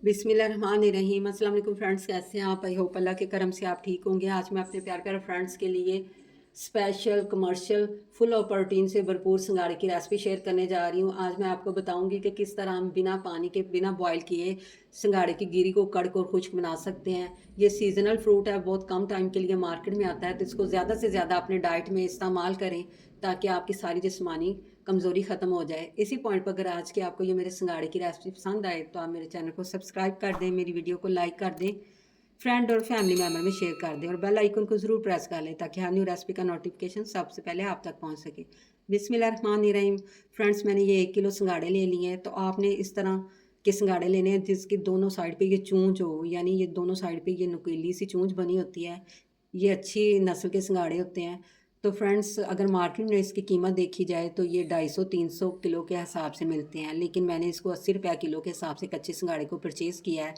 बिस्मिल्लाहिर्रहमानिर्रहीम। अस्सलाम वालेकुम फ्रेंड्स, कैसे हैं आप? आई होप अल्लाह के करम से आप ठीक होंगे। आज मैं अपने प्यार प्यारे फ्रेंड्स के लिए special commercial full of protein से भरपूर सिंगाड़े की रेसिपी शेयर करने जा रही हूँ। आज मैं आपको बताऊंगी कि किस तरह हम बिना पानी के, बिना बॉयल किए सिंगाड़े की गिरी को कड़क और खुश्क बना सकते हैं। ये सीजनल फ्रूट है, बहुत कम टाइम के लिए मार्केट में आता है, तो इसको ज़्यादा से ज़्यादा अपने डाइट में इस्तेमाल करें ताकि आपकी सारी जिस्मानी कमज़ोरी ख़त्म हो जाए। इसी पॉइंट पर अगर आज की आपको ये मेरे सिंगाड़े की रेसिपी पसंद आए तो आप मेरे चैनल को सब्सक्राइब कर दें, मेरी वीडियो को लाइक कर दें, फ्रेंड और फैमिली मेम्बर में शेयर कर दें और बेल आइकन को ज़रूर प्रेस कर लें ताकि हर न्यू रेसिपी का नोटिफिकेशन सबसे पहले आप तक पहुंच सके। बिस्मिल्लाहिर्रहमानिर्रहीम। फ्रेंड्स, मैंने ये 1 किलो सिंगाड़े ले लिए हैं। तो आपने इस तरह के सिंगाड़े लेने हैं जिसकी दोनों साइड पे ये चूंज हो, यानी ये दोनों साइड पे ये नुकीली सी चूंज बनी होती है। ये अच्छी नस्ल के सिंगाड़े होते हैं। तो फ्रेंड्स, अगर मार्केट में इसकी कीमत देखी जाए तो ये 250-300 किलो के हिसाब से मिलते हैं, लेकिन मैंने इसको 80 रुपये किलो के हिसाब से कच्चे सिंगाड़े को परचेज़ किया है।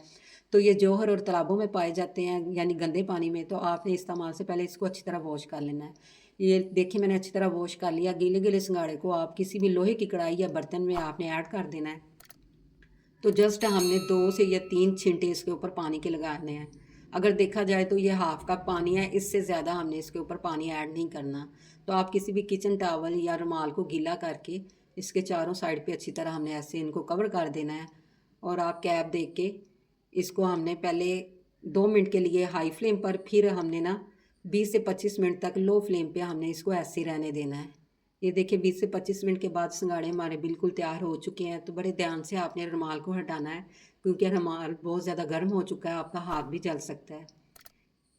तो ये जौहर और तालाबों में पाए जाते हैं, यानी गंदे पानी में। तो आपने इस्तेमाल से पहले इसको अच्छी तरह वॉश कर लेना है। ये देखिए, मैंने अच्छी तरह वॉश कर लिया। गीले गीले सिंगाड़े को आप किसी भी लोहे की कढ़ाई या बर्तन में आपने ऐड कर देना है। तो जस्ट हमने 2 से या 3 छींटे इसके ऊपर पानी के लगाने हैं। अगर देखा जाए तो ये हाफ कप पानी है, इससे ज़्यादा हमने इसके ऊपर पानी ऐड नहीं करना। तो आप किसी भी किचन टावल या रुमाल को गीला करके इसके चारों साइड पे अच्छी तरह हमने ऐसे इनको कवर कर देना है। और आप कैप दे के इसको हमने पहले 2 मिनट के लिए हाई फ्लेम पर, फिर हमने ना 20 से 25 मिनट तक लो फ्लेम पे हमने इसको ऐसे ही रहने देना है। ये देखिए, 20 से 25 मिनट के बाद सिंगाड़े हमारे बिल्कुल तैयार हो चुके हैं। तो बड़े ध्यान से आपने रुमाल को हटाना है क्योंकि रुमाल बहुत ज़्यादा गर्म हो चुका है, आपका हाथ भी जल सकता है।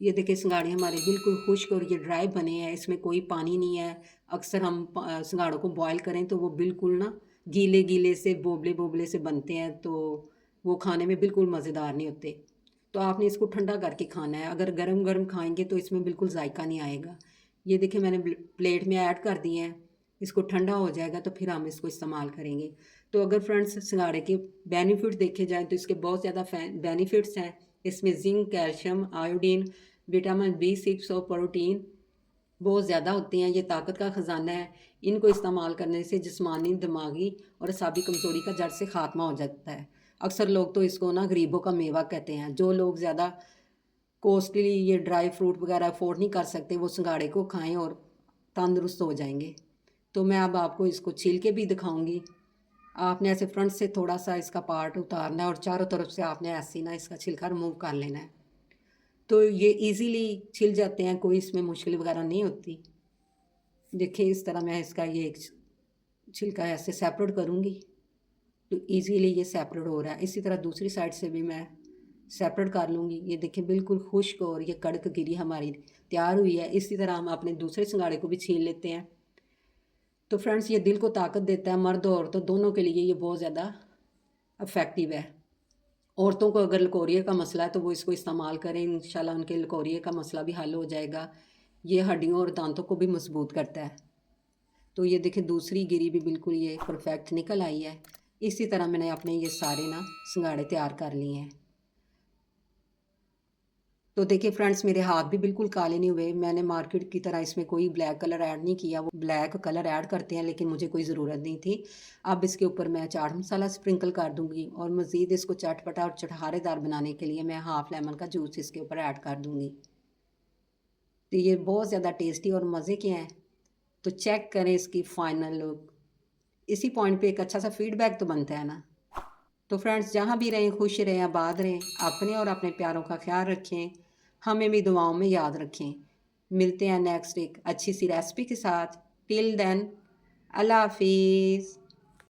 ये देखिए, सिंगाड़े हमारे बिल्कुल खुश्क और ये ड्राई बने हैं, इसमें कोई पानी नहीं है। अक्सर हम सिंगाड़ों को बॉयल करें तो वो बिल्कुल ना गीले गीले से, बोबले बोबले से बनते हैं, तो वो खाने में बिल्कुल मज़ेदार नहीं होते। तो आपने इसको ठंडा करके खाना है। अगर गरम गरम खाएंगे तो इसमें बिल्कुल जायका नहीं आएगा। ये देखिए, मैंने प्लेट में ऐड कर दिए हैं। इसको ठंडा हो जाएगा तो फिर हम इसको इस्तेमाल करेंगे। तो अगर फ्रेंड्स सिंगाड़े के बेनिफिट देखे जाएँ तो इसके बहुत ज़्यादा बेनिफिट्स हैं। इसमें zinc, calcium, iodine, vitamin B6 और प्रोटीन बहुत ज़्यादा होते हैं। ये ताकत का ख़जाना है। इनको इस्तेमाल करने से जिस्मानी, दिमागी और असाबी कमज़ोरी का जड़ से ख़ात्मा हो जाता है। अक्सर लोग तो इसको ना गरीबों का मेवा कहते हैं। जो लोग ज़्यादा कॉस्टली ये ड्राई फ्रूट वगैरह अफोर्ड नहीं कर सकते, वो सिंगाड़े को खाएं और तंदुरुस्त हो जाएंगे। तो मैं अब आपको इसको छील के भी दिखाऊंगी। आपने ऐसे फ्रंट से थोड़ा सा इसका पार्ट उतारना है और चारों तरफ से आपने ऐसे ना इसका छिलका रिमूव कर लेना है। तो ये इजीली छिल जाते हैं, कोई इसमें मुश्किल वगैरह नहीं होती। देखिए, इस तरह मैं इसका ये एक छिलका ऐसे सेपरेट करूँगी तो इजीली ये सेपरेट हो रहा है। इसी तरह दूसरी साइड से भी मैं सेपरेट कर लूँगी। ये देखिए, बिल्कुल खुश्क और ये कड़क गिरी हमारी तैयार हुई है। इसी तरह हम अपने दूसरे सिंगाड़े को भी छील लेते हैं। तो फ्रेंड्स, ये दिल को ताकत देता है। मर्द और औरतों दोनों के लिए ये बहुत ज़्यादा इफ़ेक्टिव है। औरतों को अगर लकोरिए का मसला है तो वो इसको इस्तेमाल करें, इंशाल्लाह उनके लकोरिए का मसला भी हल हो जाएगा। ये हड्डियों और दांतों को भी मजबूत करता है। तो ये देखिए, दूसरी गिरी भी बिल्कुल ये परफेक्ट निकल आई है। इसी तरह मैंने अपने ये सारे ना सिंगाड़े तैयार कर लिए हैं। तो देखिए फ्रेंड्स, मेरे हाथ भी बिल्कुल काले नहीं हुए। मैंने मार्केट की तरह इसमें कोई ब्लैक कलर ऐड नहीं किया। वो ब्लैक कलर ऐड करते हैं लेकिन मुझे कोई ज़रूरत नहीं थी। अब इसके ऊपर मैं चाट मसाला स्प्रिंकल कर दूंगी और मज़ीद इसको चटपटा और चटखारेदार बनाने के लिए मैं हाफ़ लेमन का जूस इसके ऊपर ऐड कर दूंगी। तो ये बहुत ज़्यादा टेस्टी और मज़े के हैं। तो चेक करें इसकी फ़ाइनल लुक। इसी पॉइंट पे एक अच्छा सा फीडबैक तो बनता है ना। तो फ्रेंड्स, जहाँ भी रहें खुश रहें, आबाद रहें, अपने और अपने प्यारों का ख्याल रखें, हमें भी दुआओं में याद रखें। मिलते हैं नेक्स्ट एक अच्छी सी रेसिपी के साथ। टिल देन, अल्लाह हाफिज़।